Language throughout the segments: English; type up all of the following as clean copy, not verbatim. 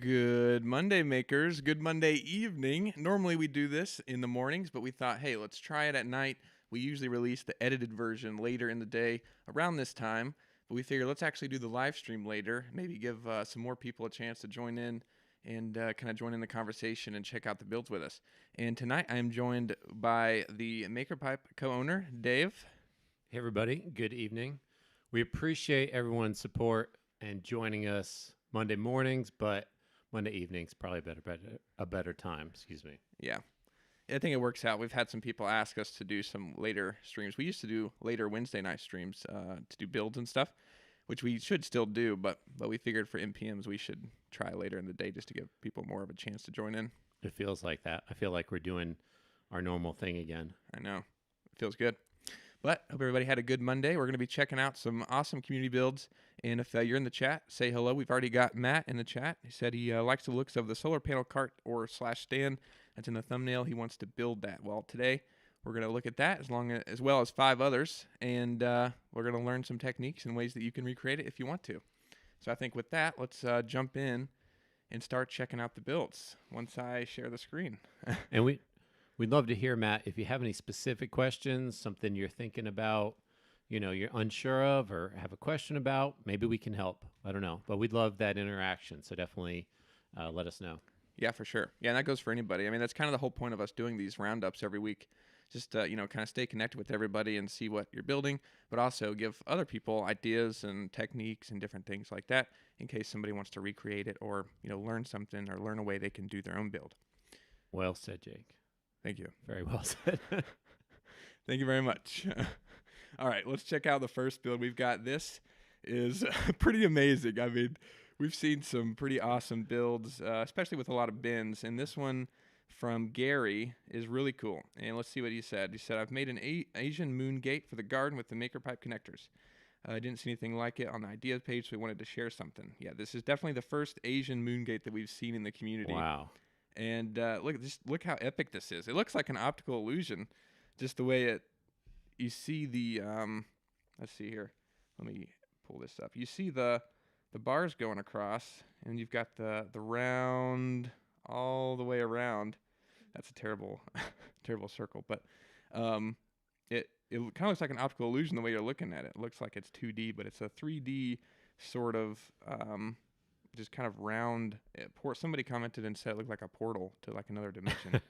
Good Monday, makers. Good Monday evening. Normally we do this in the mornings, but we thought, hey, let's try it at night. We usually release the edited version later in the day around this time, but we figured let's actually do the live stream later, maybe give some more people a chance to join in and kind of join in the conversation and check out the builds with us. And tonight I am joined by the MakerPipe co-owner, Dave. Hey, everybody. Good evening. We appreciate everyone's support and joining us Monday mornings, but Monday evenings probably a better time. Excuse me. Yeah. I think it works out. We've had some people ask us to do some later streams. We used to do later Wednesday night streams to do builds and stuff, which we should still do, but we figured for MPMs we should try later in the day just to give people more of a chance to join in. It feels like that. I feel like we're doing our normal thing again. I know. It feels good. But hope everybody had a good Monday. We're going to be checking out some awesome community builds. And if you're in the chat, say hello. We've already got Matt in the chat. He said he likes the looks of the solar panel cart or / stand. That's in the thumbnail. He wants to build that. Well, today we're going to look at that as well as 5 others. And we're going to learn some techniques and ways that you can recreate it if you want to. So I think with that, let's jump in and start checking out the builds once I share the screen. And we'd love to hear, Matt, if you have any specific questions, something you're thinking about, you're unsure of or have a question about, maybe we can help. I don't know. But we'd love that interaction. So definitely let us know. Yeah, for sure. Yeah, and that goes for anybody. I mean, that's kind of the whole point of us doing these roundups every week. Just, kind of stay connected with everybody and see what you're building, but also give other people ideas and techniques and different things like that in case somebody wants to recreate it or, learn something or learn a way they can do their own build. Well said, Jake. Thank you. Very well said. Thank you very much. All right, let's check out the first build we've got. This is pretty amazing. I mean, we've seen some pretty awesome builds, especially with a lot of bins. And this one from Gary is really cool. And let's see what he said. He said, I've made an Asian moongate for the garden with the MakerPipe connectors. I didn't see anything like it on the ideas page, so we wanted to share something. Yeah, this is definitely the first Asian moongate that we've seen in the community. Wow. And look how epic this is. It looks like an optical illusion, just the way you see the, let's see here. Let me pull this up. You see the bars going across, and you've got the round all the way around. That's a terrible, terrible circle, but it kind of looks like an optical illusion the way you're looking at it. It looks like it's 2D, but it's a 3D sort of just kind of round. Somebody commented and said it looked like a portal to like another dimension.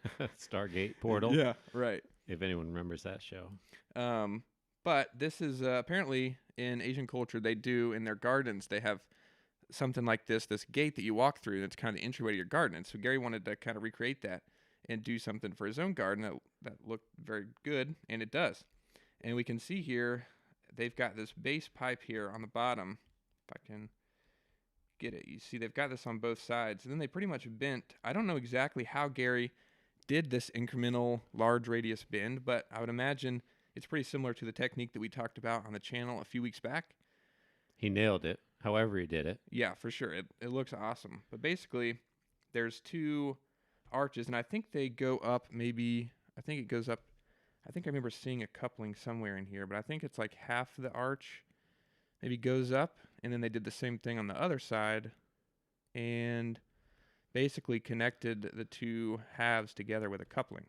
Stargate portal. Yeah, right. If anyone remembers that show. But this is apparently in Asian culture, they do in their gardens, they have something like this gate that you walk through that's kind of the entryway to your garden. And so Gary wanted to kind of recreate that and do something for his own garden that looked very good, and it does. And we can see here, they've got this base pipe here on the bottom. If I can get it. You see they've got this on both sides, and then they pretty much bent. I don't know exactly how Gary did this incremental large radius bend, but I would imagine it's pretty similar to the technique that we talked about on the channel a few weeks back. He nailed it, however he did it. Yeah, for sure. It looks awesome. But basically, there's 2 arches, and I think they go up I think it goes up, I think I remember seeing a coupling somewhere in here, but I think it's like half the arch maybe goes up, and then they did the same thing on the other side and basically connected the 2 halves together with a coupling.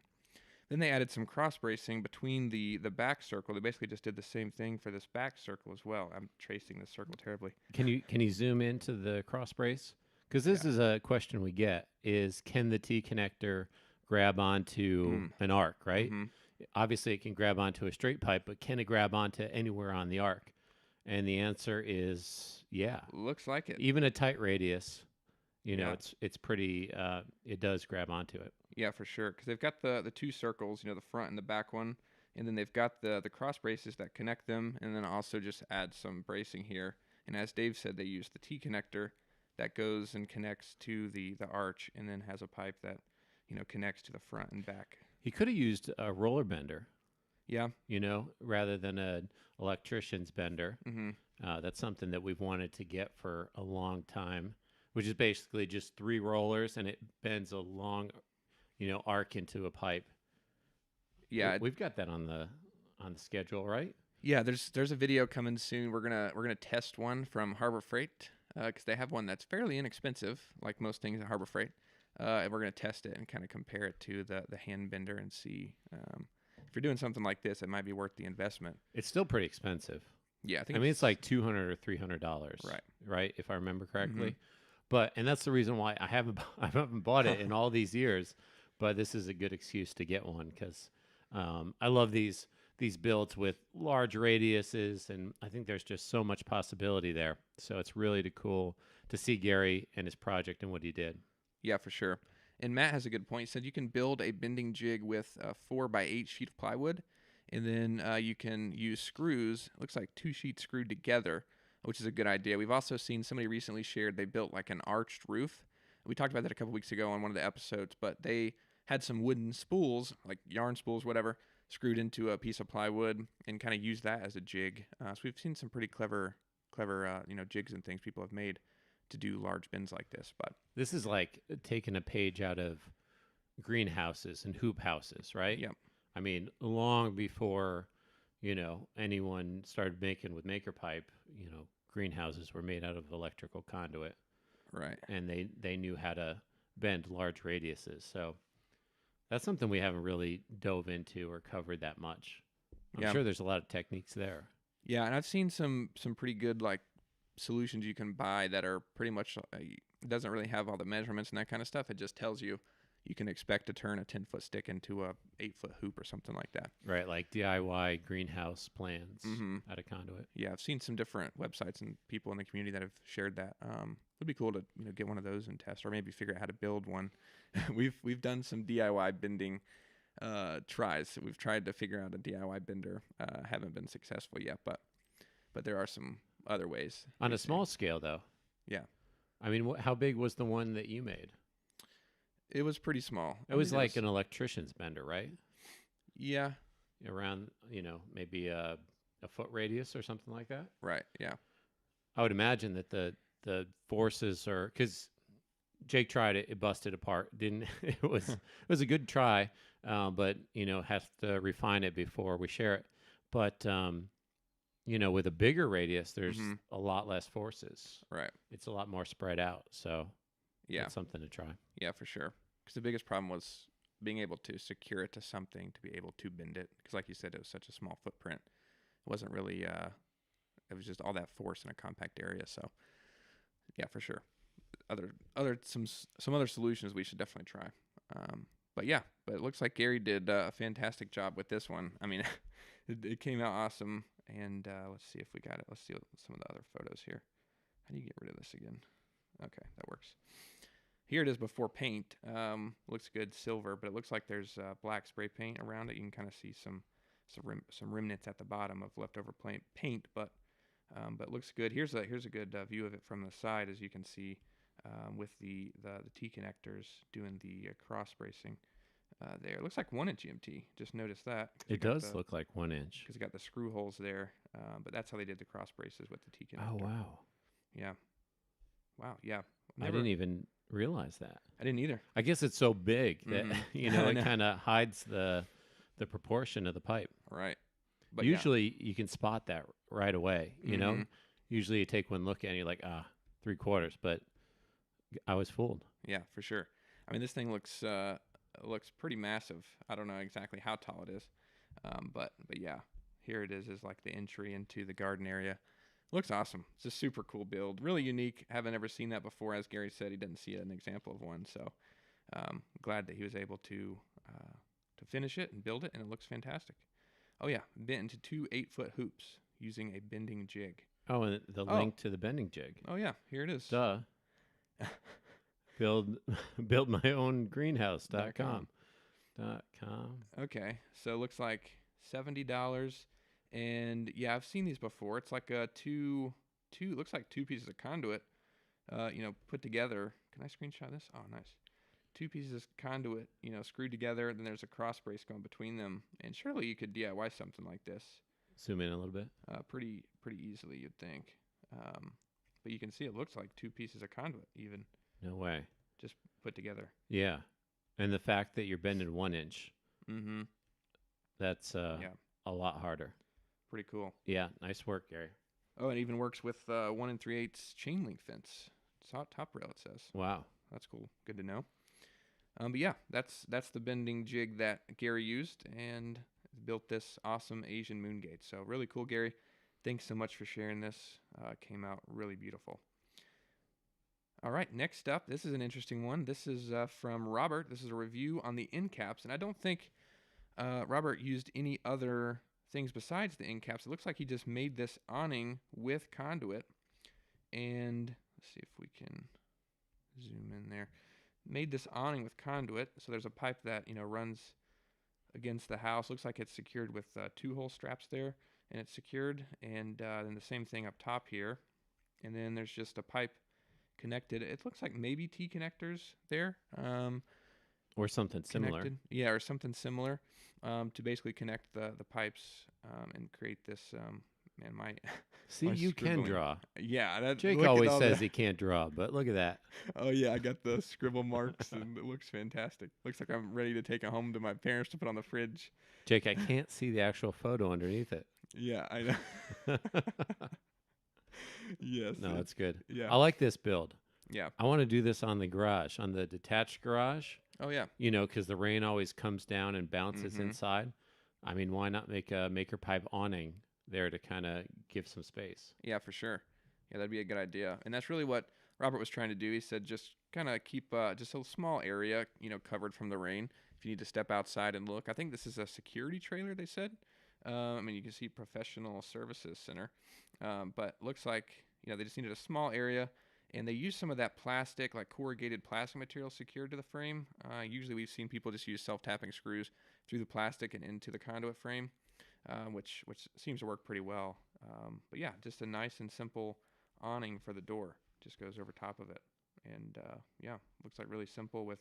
Then they added some cross bracing between the back circle. They basically just did the same thing for this back circle as well. I'm tracing this circle terribly. Can you zoom into the cross brace? Because this is a question we get: is can the T connector grab onto an arc? Right. Mm-hmm. Obviously, it can grab onto a straight pipe, but can it grab onto anywhere on the arc? And the answer is yeah. Looks like it. Even a tight radius, it's pretty. It does grab onto it. Yeah, for sure. Because they've got the 2 circles, the front and the back one, and then they've got the cross braces that connect them, and then also just add some bracing here. And as Dave said, they use the T connector that goes and connects to the arch, and then has a pipe that connects to the front and back. He could have used a roller bender. Yeah. Rather than an electrician's bender. Mm-hmm. That's something that we've wanted to get for a long time, which is basically just 3 rollers, and it bends a long, arc into a pipe. Yeah, we've got that on the schedule, right? Yeah, there's a video coming soon. We're gonna test one from Harbor Freight. because they have one that's fairly inexpensive, like most things at Harbor Freight. And we're going to test it and kind of compare it to the hand bender and see if you're doing something like this, it might be worth the investment. It's still pretty expensive. Yeah, I think I mean, it's like $200 or $300, Right. Right, if I remember correctly. Mhm. And that's the reason why I haven't I haven't bought it in all these years. But this is a good excuse to get one because I love these builds with large radiuses, and I think there's just so much possibility there. So it's really cool to see Gary and his project and what he did. Yeah, for sure. And Matt has a good point. He said you can build a bending jig with a 4x8 sheet of plywood, and then you can use screws. It looks like 2 sheets screwed together, which is a good idea. We've also seen somebody recently shared they built like an arched roof. We talked about that a couple weeks ago on one of the episodes, but they had some wooden spools, like yarn spools, whatever, screwed into a piece of plywood and kind of used that as a jig. So we've seen some pretty clever, jigs and things people have made to do large bins like this. But This is like taking a page out of greenhouses and hoop houses, right? yeah, I mean, long before, anyone started making with maker pipe, greenhouses were made out of electrical conduit, right. and they knew how to bend large radiuses. So that's something we haven't really dove into or covered that much. I'm Yeah. sure there's a lot of techniques there. Yeah, and I've seen some pretty good like solutions you can buy that are pretty much it doesn't really have all the measurements and that kind of stuff. It just tells you can expect to turn a 10-foot stick into a 8-foot hoop or something like that. Right, like DIY greenhouse plans Mhm. out of conduit. Yeah, I've seen some different websites and people in the community that have shared that. It'd be cool to get one of those and test, or maybe figure out how to build one. we've done some DIY bending tries. We've tried to figure out a DIY bender. Haven't been successful yet, but there are some other ways. On a we've seen. small scale, though. Yeah, I mean, how big was the one that you made? it was pretty small. It was like an electrician's bender, right? Yeah, Around, maybe a foot radius or something like that. right. Yeah, I would imagine that the forces are, because Jake tried it, it busted apart. Didn't it was a good try, but have to refine it before we share it. But with a bigger radius, there's Mhm. a lot less forces. right. It's a lot more spread out. So Yeah, that's something to try. yeah, for sure. Because the biggest problem was being able to secure it to something to be able to bend it. Because like you said, it was such a small footprint. It wasn't really. It was just all that force in a compact area. So yeah, for sure. Some other solutions we should definitely try. But it looks like Gary did a fantastic job with this one. I mean, it came out awesome. And let's see if we got it. Let's see some of the other photos here. How do you get rid of this again? Okay, that works. Here it is before paint. Looks good, silver, but it looks like there's black spray paint around it. You can kind of see some remnants at the bottom of leftover paint, but looks good. Here's a good view of it from the side, as you can see, with the T connectors doing the cross bracing there. It looks like 1-inch EMT. Just noticed that. It does look like 1 inch. Because it got the screw holes there, but that's how they did the cross braces with the T connector. Oh wow! Yeah. Wow. Yeah. I didn't even realize that. I didn't either. I guess it's so big that Mhm. it kind of hides the proportion of the pipe. Right. But Usually you can spot that right away. Mhm. Usually you take one look at it and you're like, 3/4. But I was fooled. yeah, for sure. I mean, this thing looks pretty massive. I don't know exactly how tall it is, but yeah, here it is like the entry into the garden area. Looks awesome. It's a super cool build, really unique. Haven't ever seen that before. As Gary said, he didn't see an example of one, so glad that he was able to finish it and build it, and it looks fantastic. Oh yeah, bent into 2 8-foot hoops using a bending jig. Oh, and the link to the bending jig. Oh yeah, here it is. Duh. build my own greenhouse.com. Okay, so it looks like $70, and yeah, I've seen these before. It's like looks like 2 pieces of conduit, put together. Can I screenshot this? Oh, nice. 2 pieces of conduit, screwed together. Then there's a cross brace going between them, and surely you could DIY something like this. Zoom in a little bit. Pretty easily, you'd think. But you can see it looks like 2 pieces of conduit, even No way. just put together. Yeah. And the fact that you're bending 1 inch, Mm-hmm. that's a lot harder. Pretty cool. Yeah. Nice work, Gary. Oh, it even works with 1 3/8 chain link fence. Top rail, it says. Wow. That's cool. Good to know. But yeah, that's the bending jig that Gary used and built this awesome Asian moongate. So really cool, Gary. Thanks so much for sharing this. Came out really beautiful. All right, next up, this is an interesting one. This is from Robert. This is a review on the end caps, and I don't think Robert used any other things besides the end caps. It looks like he just made this awning with conduit, and let's see if we can zoom in there. Made this awning with conduit, so there's a pipe that runs against the house. Looks like it's secured with 2-hole straps there, and it's secured. And then the same thing up top here, and then there's just a pipe connected. It looks like maybe T connectors there. Or something similar. Yeah, or something similar to basically connect the pipes and create this. Man, my See, my you can scribbling. draw. Yeah, Jake always says he can't draw, but look at that. Oh yeah, I got the scribble marks, and it looks fantastic. Looks like I'm ready to take it home to my parents to put on the fridge. Jake, I can't see the actual photo underneath it. Yeah, I know. Yes. No, it's good. Yeah. I like this build. Yeah. I want to do this on the garage, on the detached garage. Oh yeah. Because the rain always comes down and bounces Mhm. inside. I mean, why not make a maker pipe awning there to kind of give some space? Yeah, for sure. Yeah, that'd be a good idea. And that's really what Robert was trying to do. He said just kind of keep just a small area, covered from the rain. If you need to step outside and look, I think this is a security trailer. They said. I mean, you can see professional services center, but looks like they just needed a small area, and they used some of that plastic, like corrugated plastic material, secured to the frame. Usually, we've seen people just use self-tapping screws through the plastic and into the conduit frame, which seems to work pretty well. But yeah, just a nice and simple awning for the door. Just goes over top of it, and yeah, looks like really simple with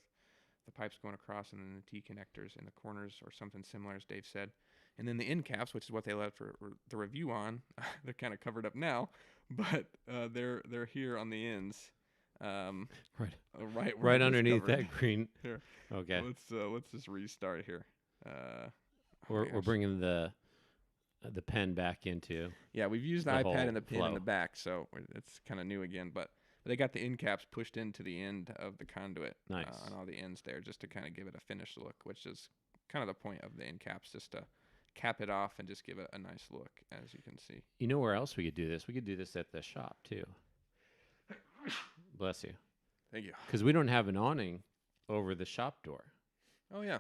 the pipes going across and then the T connectors in the corners or something similar, as Dave said. And then the end caps, which is what they left for the review on, they're kind of covered up now, but they're here on the ends, right underneath that green. Here, okay. Let's just restart here. We're bringing the pen back into. Yeah, we've used the iPad and the pen in the back, so it's kind of new again. But they got the end caps pushed into the end of the conduit. Nice. On all the ends there, just to kind of give it a finished look, which is kind of the point of the end caps, just to cap it off and just give it a nice look, as you can see. You know where else we could do this? We could do this at the shop too. Bless you. Thank you. Because we don't have an awning over the shop door. Oh yeah.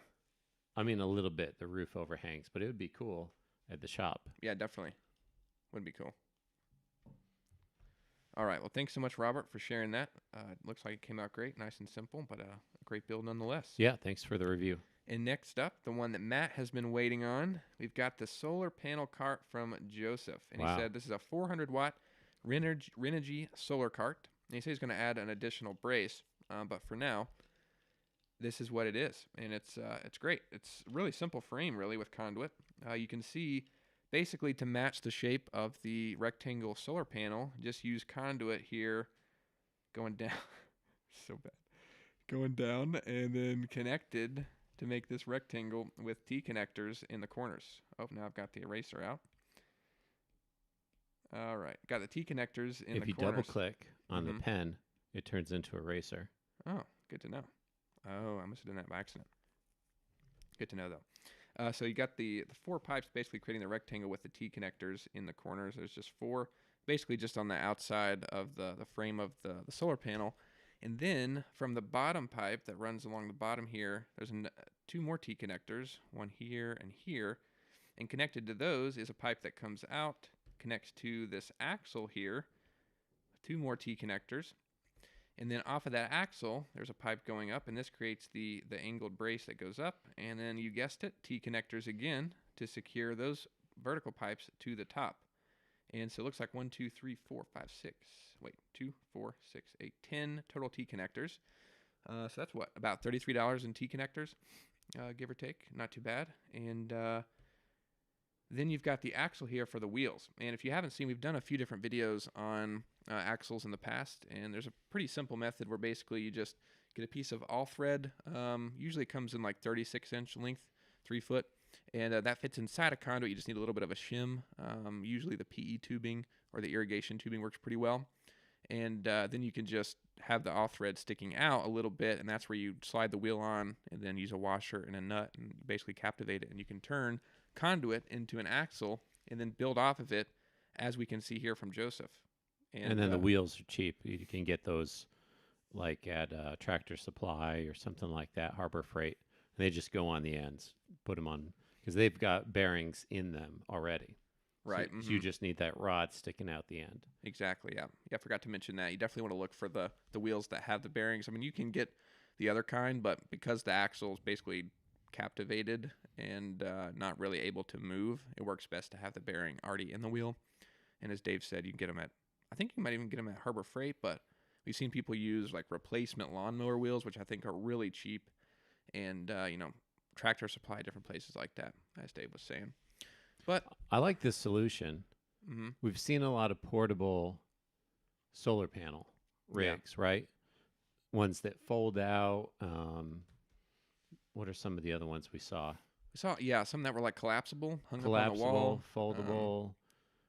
I mean, a little bit. The roof overhangs, but it would be cool at the shop. Yeah, definitely. Would be cool. All right. Well, thanks so much, Robert, for sharing that. Looks like it came out great, nice and simple, but a great build nonetheless. Yeah, thanks for the review. And next up, the one that Matt has been waiting on, we've got the solar panel cart from Joseph. And he said this is a 400-watt Renogy solar cart. And he said he's going to add an additional brace, but for now, this is what it is. And it's great. It's a really simple frame, really, with conduit. You can see, basically, to match the shape of the rectangle solar panel, just use conduit here going down. So bad. Going down and then connected to make this rectangle with T connectors in the corners. Oh, now I've got the eraser out. All right, got the T connectors in the corners. If you double click on the pen, it turns into eraser. Oh, good to know. Oh, I must have done that by accident. Good to know, though. So you got the 4 pipes basically creating the rectangle with the T connectors in the corners. There's just 4, basically just on the outside of the frame of the solar panel. And then from the bottom pipe that runs along the bottom here, there's 2 more T connectors, one here and here. And connected to those is a pipe that comes out, connects to this axle here, 2 more T connectors. And then off of that axle, there's a pipe going up, and this creates the angled brace that goes up. And then you guessed it, T connectors again to secure those vertical pipes to the top. And so it looks like 1, 2, 3, 4, 5, 6. Wait, 2, 4, 6, 8, 10 total T connectors. So that's what, about $33 in T connectors, give or take. Not too bad. And then you've got the axle here for the wheels. And if you haven't seen, we've done a few different videos on axles in the past. And there's a pretty simple method where basically you just get a piece of all thread. Usually it comes in like 36-inch length, 3 foot. And that fits inside a conduit. You just need a little bit of a shim, usually the PE tubing or the irrigation tubing works pretty well. And then you can just have the off thread sticking out a little bit, and that's where you slide the wheel on and then use a washer and a nut and basically captivate it. And you can turn conduit into an axle and then build off of it, as we can see here from Joseph. And then the wheels are cheap. You can get those like at Tractor Supply or something like that, Harbor Freight. And they just go on the ends, put them on, because they've got bearings in them already. Right. So you just need that rod sticking out the end. Exactly, yeah. Yeah, I forgot to mention that. You definitely want to look for the wheels that have the bearings. I mean, you can get the other kind, but because the axle is basically captivated and not really able to move, it works best to have the bearing already in the wheel. And as Dave said, you can get them I think you might even get them at Harbor Freight, but we've seen people use like replacement lawnmower wheels, which I think are really cheap. And, Tractor Supply, different places like that, as Dave was saying. But I like this solution. We've seen a lot of portable solar panel rigs, right? Ones that fold out. What are some of the other ones we saw? We saw, some that were like collapsible, hung up on the wall. Foldable.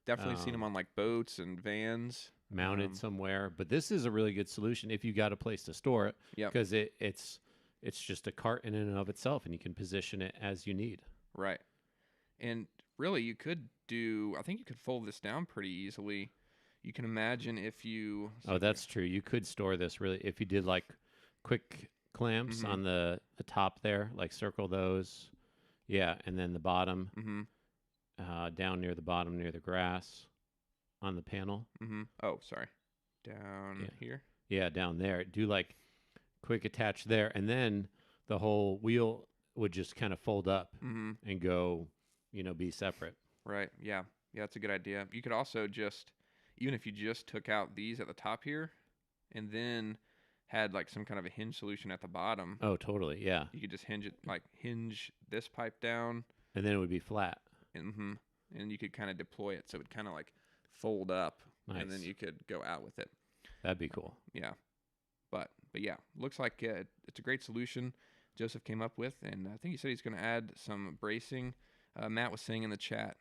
Definitely seen them on like boats and vans. Mounted somewhere. But this is a really good solution if you got a place to store it. Because it's just a cart in and of itself, and you can position it as you need. Right. And really, you could I think you could fold this down pretty easily. You can imagine if you... Oh, that's true. You could store this really, if you did like quick clamps on the top there, like circle those. Yeah, and then the bottom, down near the bottom, near the grass on the panel. Oh, sorry. Down here? Yeah, down there. Do like quick attach there, and then the whole wheel would just kind of fold up and go... be separate. Right. Yeah. Yeah, that's a good idea. You could also even if you just took out these at the top here and then had like some kind of a hinge solution at the bottom. Oh, totally. Yeah. You could just hinge this pipe down. And then it would be flat. And you could kind of deploy it so it would kind of like fold up. Nice. And then you could go out with it. That'd be cool. Yeah. But yeah, looks like it's a great solution Joseph came up with. And I think he said he's going to add some bracing. Matt was saying in the chat,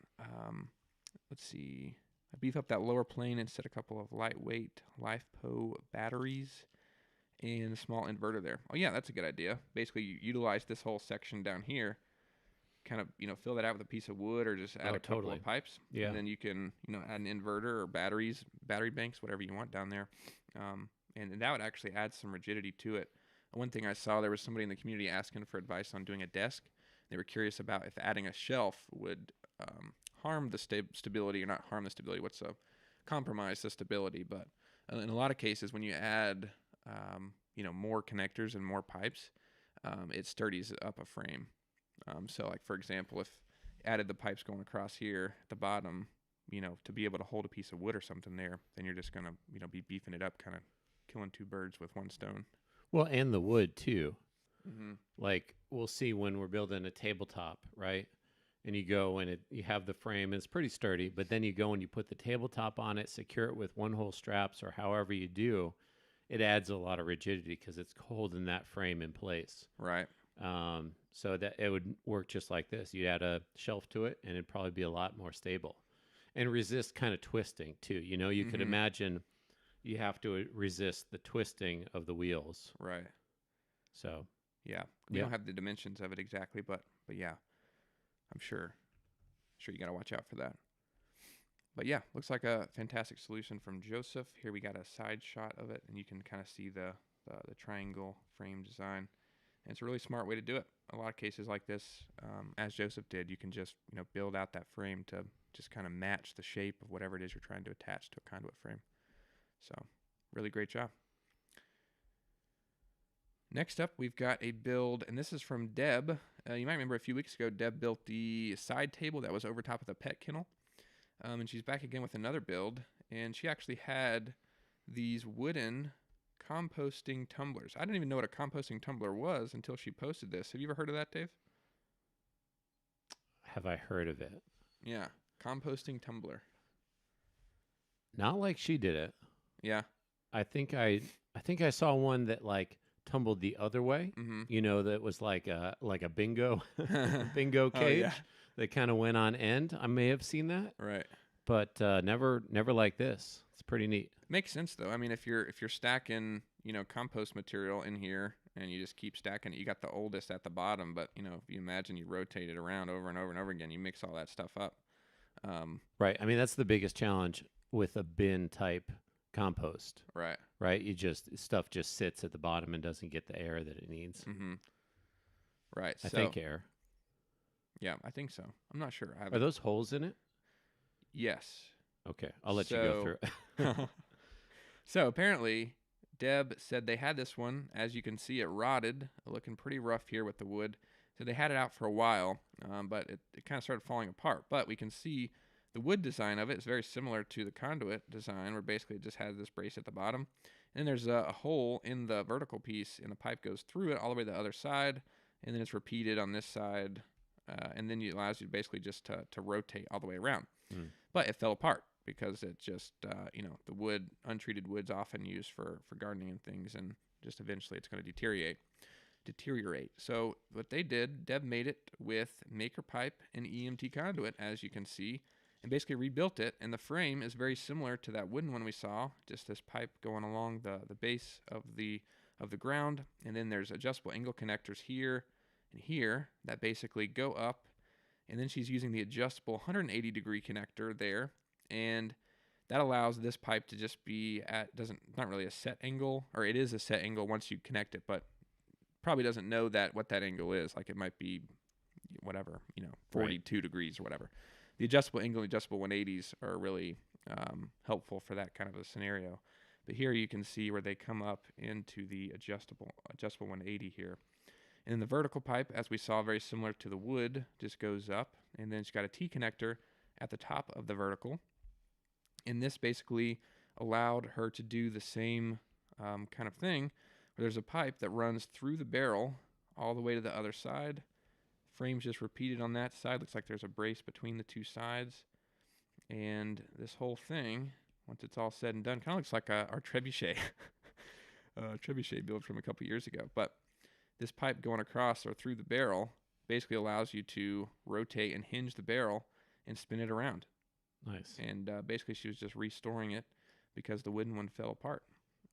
let's see, I beef up that lower plane and set a couple of lightweight LiFePO batteries and a small inverter there. Oh, yeah, that's a good idea. Basically, you utilize this whole section down here, kind of, fill that out with a piece of wood or just add a couple of pipes. Yeah. And then you can, add an inverter or battery banks, whatever you want down there. And that would actually add some rigidity to it. One thing I saw, there was somebody in the community asking for advice on doing a desk. They were curious about if adding a shelf would harm the stability, or not harm the stability, compromise the stability. But in a lot of cases, when you add, more connectors and more pipes, it sturdies up a frame. So like, for example, if added the pipes going across here at the bottom, to be able to hold a piece of wood or something there, then you're just going to, be beefing it up, kind of killing two birds with one stone. Well, and the wood too. Like we'll see when we're building a tabletop, right? And you go and you have the frame and it's pretty sturdy, but then you go and you put the tabletop on it, secure it with one-hole straps or however you do, it adds a lot of rigidity because it's holding that frame in place. Right. So that it would work just like this. You'd add a shelf to it and it'd probably be a lot more stable and resist kind of twisting too. You could imagine you have to resist the twisting of the wheels. Right. So... Yeah, we don't have the dimensions of it exactly, but yeah, I'm sure you got to watch out for that. But yeah, looks like a fantastic solution from Joseph. Here we got a side shot of it, and you can kind of see the triangle frame design. And it's a really smart way to do it. A lot of cases like this, as Joseph did, you can just build out that frame to just kind of match the shape of whatever it is you're trying to attach to a conduit frame. So really great job. Next up, we've got a build, and this is from Deb. You might remember a few weeks ago, Deb built the side table that was over top of the pet kennel. And she's back again with another build, and she actually had these wooden composting tumblers. I didn't even know what a composting tumbler was until she posted this. Have you ever heard of that, Dave? Have I heard of it? Yeah, composting tumbler. Not like she did it. Yeah. I think I saw one that like tumbled the other way. That was like a bingo bingo cage that kind of went on end. I may have seen that. Right. but never like this. It's pretty neat. Makes sense though. I mean, if you're stacking, compost material in here and you just keep stacking it, you got the oldest at the bottom, but if you imagine you rotate it around over and over and over again, you mix all that stuff up. Right. I mean, that's the biggest challenge with a bin type compost. Right. Right. Stuff just sits at the bottom and doesn't get the air that it needs. Mm-hmm. Right. I think air. Yeah, I think so. I'm not sure. Are those holes in it? Yes. Okay, I'll let you go through it. So apparently, Deb said they had this one. As you can see, it rotted, looking pretty rough here with the wood. So they had it out for a while, but it kind of started falling apart. But we can see the wood design of it is very similar to the conduit design, where basically it just has this brace at the bottom. And then there's a hole in the vertical piece, and the pipe goes through it all the way to the other side, and then it's repeated on this side, and then it allows you basically just to rotate all the way around. Mm. But it fell apart because it just, the wood, untreated wood's often used for gardening and things, and just eventually it's going to deteriorate. So what they did, Deb made it with maker pipe and EMT conduit, as you can see, and basically rebuilt it. And the frame is very similar to that wooden one we saw, just this pipe going along the base of the ground. And then there's adjustable angle connectors here and here that basically go up. And then she's using the adjustable 180 degree connector there. And that allows this pipe to just be not really a set angle, or it is a set angle once you connect it, but probably doesn't know what that angle is. Like it might be whatever, 42 degrees or whatever. The adjustable angle and adjustable 180s are really helpful for that kind of a scenario. But here you can see where they come up into the adjustable 180 here. And then the vertical pipe, as we saw, very similar to the wood, just goes up. And then she's got a T connector at the top of the vertical. And this basically allowed her to do the same kind of thing, where there's a pipe that runs through the barrel all the way to the other side. Frame's just repeated on that side. Looks like there's a brace between the two sides. And this whole thing, once it's all said and done, kind of looks like our trebuchet. Trebuchet build from a couple years ago. But this pipe going across or through the barrel basically allows you to rotate and hinge the barrel and spin it around. Nice. And basically she was just restoring it because the wooden one fell apart.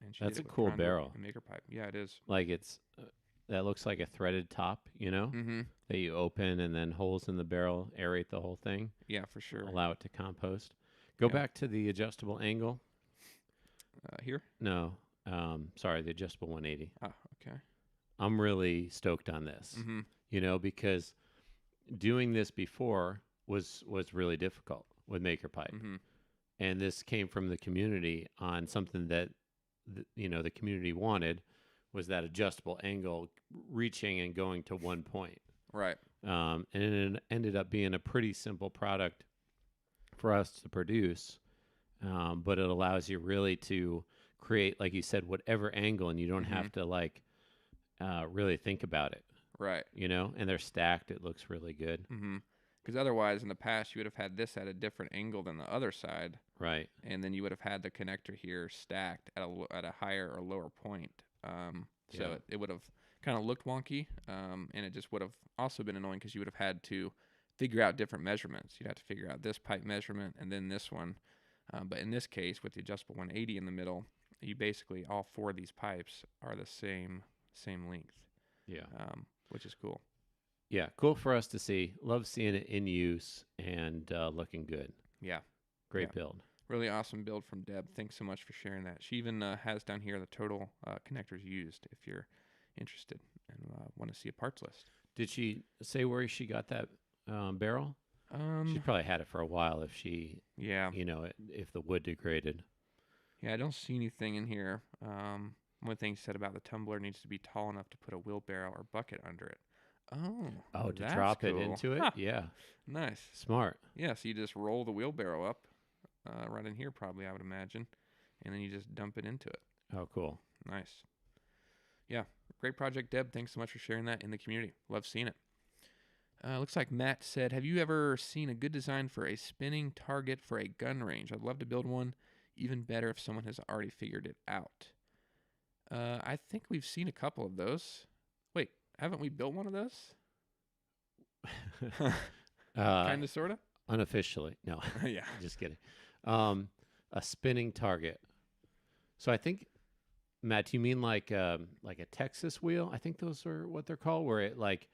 And that's a cool barrel. And maker pipe. Yeah, it is. Like it's that looks like a threaded top, Mm-hmm. that you open and then holes in the barrel, aerate the whole thing. Yeah, for sure. Allow it to compost. Go back to the adjustable angle. Here? No, sorry, the adjustable 180. Ah, okay. I'm really stoked on this, because doing this before was really difficult with maker pipe. Mm-hmm. And this came from the community on something that, the community wanted, was that adjustable angle reaching and going to one point. Right. And it ended up being a pretty simple product for us to produce. But it allows you really to create, like you said, whatever angle, and you don't have to really think about it. Right. And they're stacked. It looks really good. Mm-hmm. Because otherwise, in the past, you would have had this at a different angle than the other side. Right. And then you would have had the connector here stacked at a higher or lower point. So it would have kind of looked wonky, and it just would have also been annoying because you would have had to figure out different measurements. You'd have to figure out this pipe measurement and then this one. But in this case, with the adjustable 180 in the middle, you basically, all four of these pipes are the same length. Yeah. Which is cool. Yeah, cool for us to see. Love seeing it in use and looking good. Yeah. Great build. Really awesome build from Deb. Thanks so much for sharing that. She even has down here the total connectors used if you're interested and want to see a parts list. Did she say where she got that barrel? She probably had it for a while if she, if the wood degraded. Yeah, I don't see anything in here. One thing she said about the tumbler needs to be tall enough to put a wheelbarrow or bucket under it. Oh, to drop it into it? Yeah. Nice. Smart. Yeah, so you just roll the wheelbarrow up right in here probably, I would imagine, and then you just dump it into it. Oh, cool. Nice. Yeah, great project, Deb. Thanks so much for sharing that in the community. Love seeing it. Looks like Matt said, have you ever seen a good design for a spinning target for a gun range? I'd love to build one. Even better if someone has already figured it out. I think we've seen a couple of those. Haven't we built one of those? Kind of, sort of? Unofficially, no, Yeah. just kidding. Um, a spinning target. So I think, Matt, do you mean like a Texas wheel? I think those are what they're called, where it like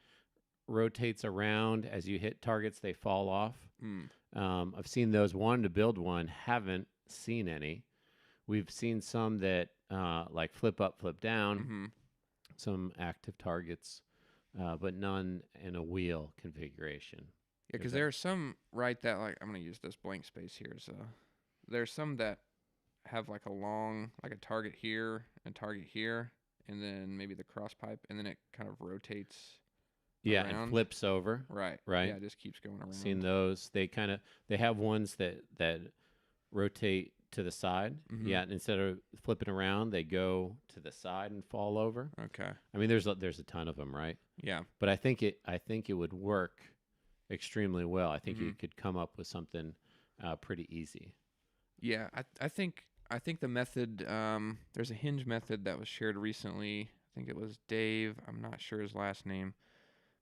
rotates around as you hit targets, they fall off. Mm. I've seen those. Wanted to build one, haven't seen any. We've seen some that like flip up, flip down, Mm-hmm. some active targets, but none in a wheel configuration. Yeah, because there are some, right, that, like, I'm going to use this blank space here. So there's some that have like a long, like a target here and target here, and then maybe the cross pipe, and then it kind of rotates Yeah, and around. flips over. Right. Right. Yeah, it just keeps going around. Seen those. They have ones that rotate to the side. Mm-hmm. Yeah, and instead of flipping around, they go to the side and fall over. Okay. I mean, there's a ton of them, right? Yeah. But I think it would work extremely well. I think you Mm-hmm. could come up with something pretty easy. Yeah, I think the method, there's a hinge method that was shared recently. I think it was Dave. I'm not sure his last name,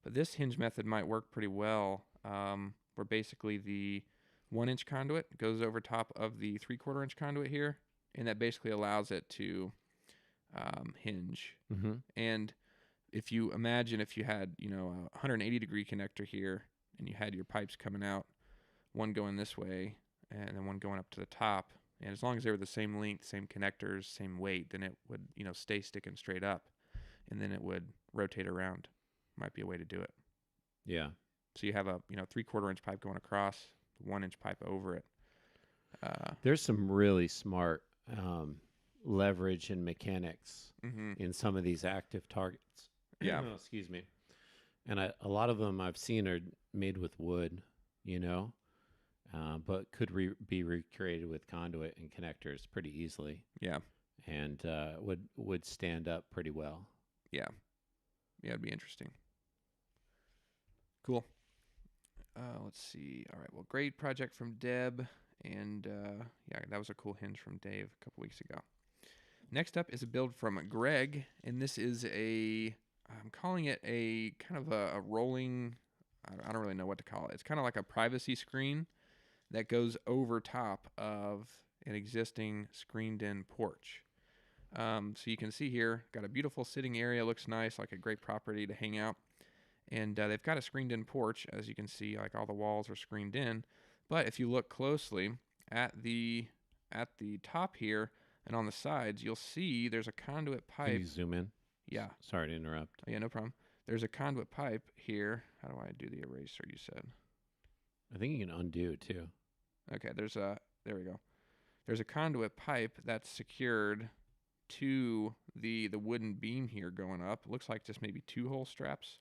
but this hinge method might work pretty well. Where basically the 1 inch conduit goes over top of the 3/4 inch conduit here, and that basically allows it to hinge. Mm-hmm. And if you imagine if you had, a 180-degree connector here, and you had your pipes coming out, one going this way and then one going up to the top, and as long as they were the same length, same connectors, same weight, then it would, stay sticking straight up, and then it would rotate around. Might be a way to do it. Yeah. So you have a 3/4 inch pipe going across, 1 inch pipe over it. There's some really smart leverage and mechanics Mm-hmm. in some of these active targets. Yeah. Excuse me. And a lot of them I've seen are made with wood, but could be recreated with conduit and connectors pretty easily. Yeah. And would stand up pretty well. Yeah. Yeah, it'd be interesting. Cool. Let's see. All right. Well, great project from Deb. And yeah, that was a cool hinge from Dave a couple weeks ago. Next up is a build from Greg. And this is I'm calling it a kind of a rolling, I don't really know what to call it. It's kind of like a privacy screen that goes over top of an existing screened-in porch. So you can see here, got a beautiful sitting area, looks nice, like a great property to hang out. And they've got a screened-in porch, as you can see, like all the walls are screened in. But if you look closely at the top here and on the sides, you'll see there's a conduit pipe. Can you zoom in? Yeah. Sorry to interrupt. Oh, yeah, no problem. There's a conduit pipe here. How do I do the eraser, you said? I think you can undo too. Okay, there we go. There's a conduit pipe that's secured to the wooden beam here going up. It looks like just maybe 2-hole straps.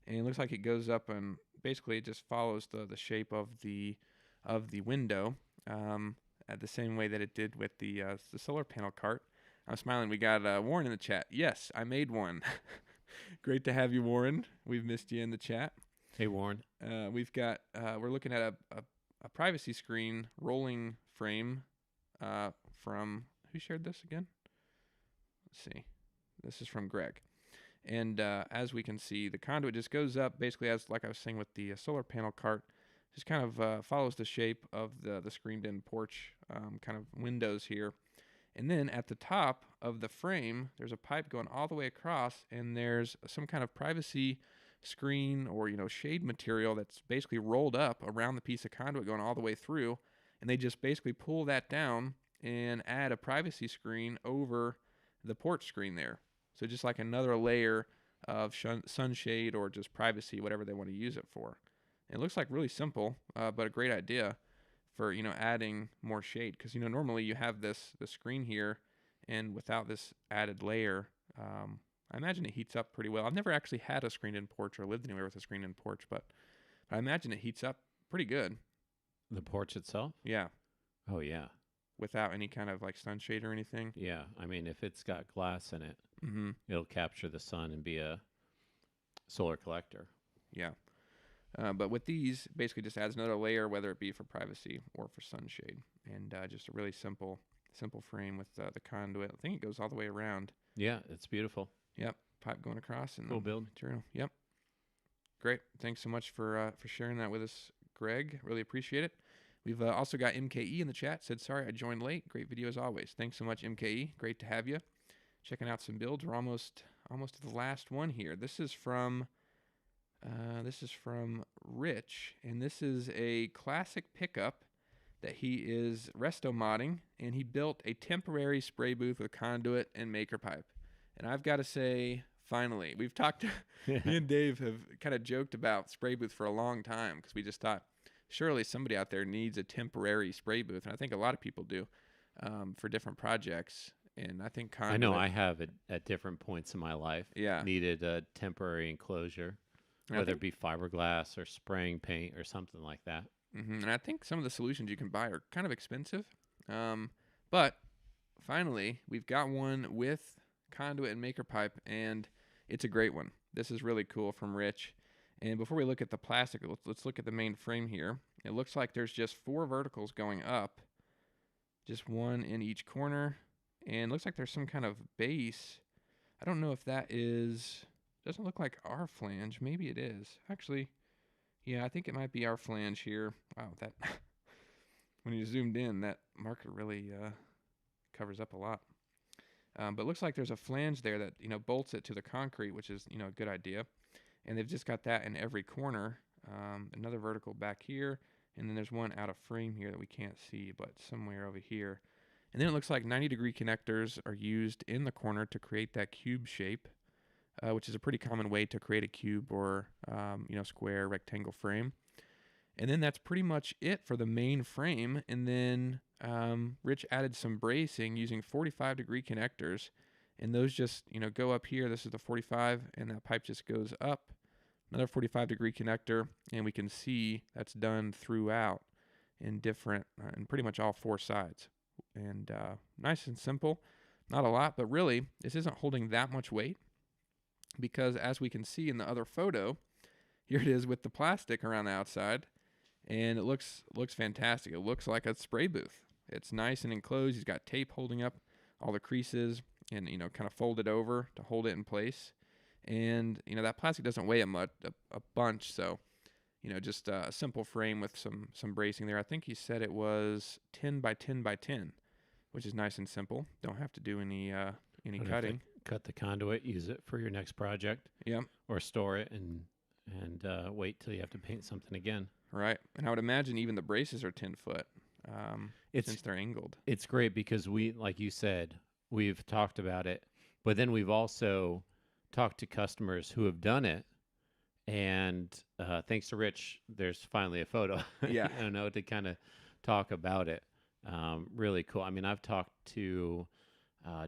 And it looks like it goes up, and basically it just follows the shape of the window, at the same way that it did with the solar panel cart. I'm smiling. We got Warren in the chat. Yes, I made one. Great to have you, Warren. We've missed you in the chat. Hey, Warren. We're looking at a privacy screen rolling frame from, who shared this again? Let's see. This is from Greg. And as we can see, the conduit just goes up, basically, as like I was saying with the solar panel cart, just kind of follows the shape of the screened-in porch kind of windows here. And then at the top of the frame, there's a pipe going all the way across, and there's some kind of privacy screen or, shade material that's basically rolled up around the piece of conduit going all the way through. And they just basically pull that down and add a privacy screen over the porch screen there. So just like another layer of sunshade or just privacy, whatever they want to use it for. And it looks like really simple, but a great idea for, adding more shade. Because, normally you have the screen here, and without this added layer, I imagine it heats up pretty well. I've never actually had a screened-in porch or lived anywhere with a screened-in porch, but I imagine it heats up pretty good. The porch itself? Yeah. Oh, yeah. Without any kind of like sunshade or anything. Yeah. I mean, if it's got glass in it, it'll capture the sun and be a solar collector. Yeah. But with these, basically just adds another layer, whether it be for privacy or for sunshade. And just a really simple frame with the conduit. I think it goes all the way around. Yeah, it's beautiful. Yep. Pipe going across. And cool build. Material. Yep. Great. Thanks so much for sharing that with us, Greg. Really appreciate it. We've also got MKE in the chat. Said, sorry, I joined late. Great video as always. Thanks so much, MKE. Great to have you. Checking out some builds. We're almost to the last one here. This is from Rich, and this is a classic pickup that he is resto modding, and he built a temporary spray booth with conduit and maker pipe. And I've got to say, finally, we've talked. Me and Dave have kind of joked about spray booth for a long time because we just thought surely somebody out there needs a temporary spray booth, and I think a lot of people do for different projects. And I think conduit. I know I have it at different points in my life. Yeah. Needed a temporary enclosure, whether it be fiberglass or spraying paint or something like that. And I think some of the solutions you can buy are kind of expensive. But finally, we've got one with conduit and maker pipe, and it's a great one. This is really cool from Rich. And before we look at the plastic, let's look at the main frame here. It looks like there's just 4 verticals going up, just one in each corner. And it looks like there's some kind of base. I don't know if that is, doesn't look like our flange. Maybe it is. Actually, yeah, I think it might be our flange here. Wow, that when you zoomed in, that marker really covers up a lot. But it looks like there's a flange there that, bolts it to the concrete, which is, a good idea. And they've just got that in every corner. Another vertical back here. And then there's one out of frame here that we can't see, but somewhere over here. And then it looks like 90-degree connectors are used in the corner to create that cube shape, which is a pretty common way to create a cube or, square, rectangle frame. And then that's pretty much it for the main frame. And then Rich added some bracing using 45-degree connectors. And those just, go up here. This is the 45, and that pipe just goes up. Another 45-degree connector, and we can see that's done throughout in different, in pretty much all 4 sides. And nice and simple. Not a lot, but really, this isn't holding that much weight because as we can see in the other photo, here it is with the plastic around the outside, and it looks fantastic. It looks like a spray booth. It's nice and enclosed. He's got tape holding up all the creases and, kind of folded over to hold it in place. And, that plastic doesn't weigh a bunch, so, just a simple frame with some bracing there. I think he said it was 10 by 10 by 10, which is nice and simple. Don't have to do any cutting. Cut the conduit, use it for your next project. Yeah. Or store it and wait till you have to paint something again. Right. And I would imagine even the braces are 10 foot since they're angled. It's great because we, like you said, we've talked about it, but then we've also talked to customers who have done it. And thanks to Rich, there's finally a photo. Yeah. To kind of talk about it. Really cool. I mean, I've talked to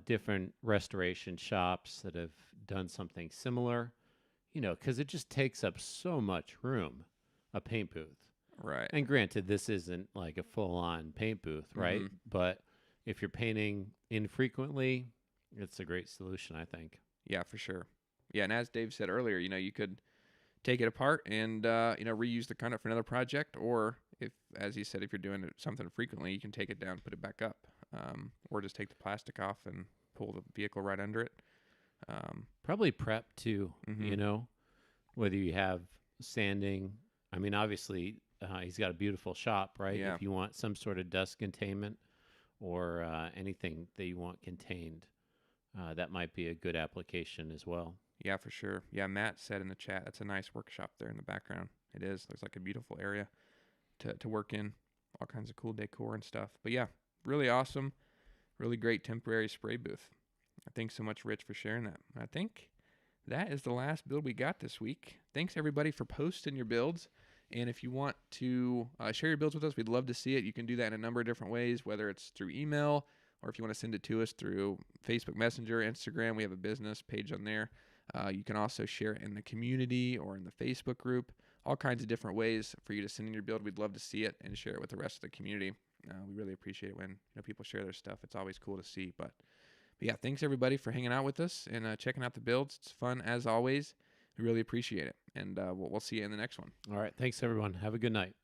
different restoration shops that have done something similar, because it just takes up so much room, a paint booth. Right. And granted, this isn't like a full-on paint booth, right? Mm-hmm. But if you're painting infrequently, it's a great solution, I think. Yeah, for sure. Yeah, and as Dave said earlier, you could take it apart and reuse the conduit for another project, or if, as he said, if you're doing something frequently, you can take it down, put it back up, or just take the plastic off and pull the vehicle right under it. Probably prep too. Mm-hmm. Whether you have sanding. I mean, obviously, he's got a beautiful shop, right? Yeah. If you want some sort of dust containment or anything that you want contained, that might be a good application as well. Yeah, for sure. Yeah, Matt said in the chat, that's a nice workshop there in the background. It is. Looks like a beautiful area to work in. All kinds of cool decor and stuff. But yeah, really awesome. Really great temporary spray booth. Thanks so much, Rich, for sharing that. I think that is the last build we got this week. Thanks, everybody, for posting your builds. And if you want to share your builds with us, we'd love to see it. You can do that in a number of different ways, whether it's through email or if you want to send it to us through Facebook Messenger, Instagram. We have a business page on there. You can also share it in the community or in the Facebook group. All kinds of different ways for you to send in your build. We'd love to see it and share it with the rest of the community. We really appreciate it when people share their stuff. It's always cool to see. But yeah, thanks everybody for hanging out with us and checking out the builds. It's fun as always. We really appreciate it. And we'll see you in the next one. All right. Thanks, everyone. Have a good night.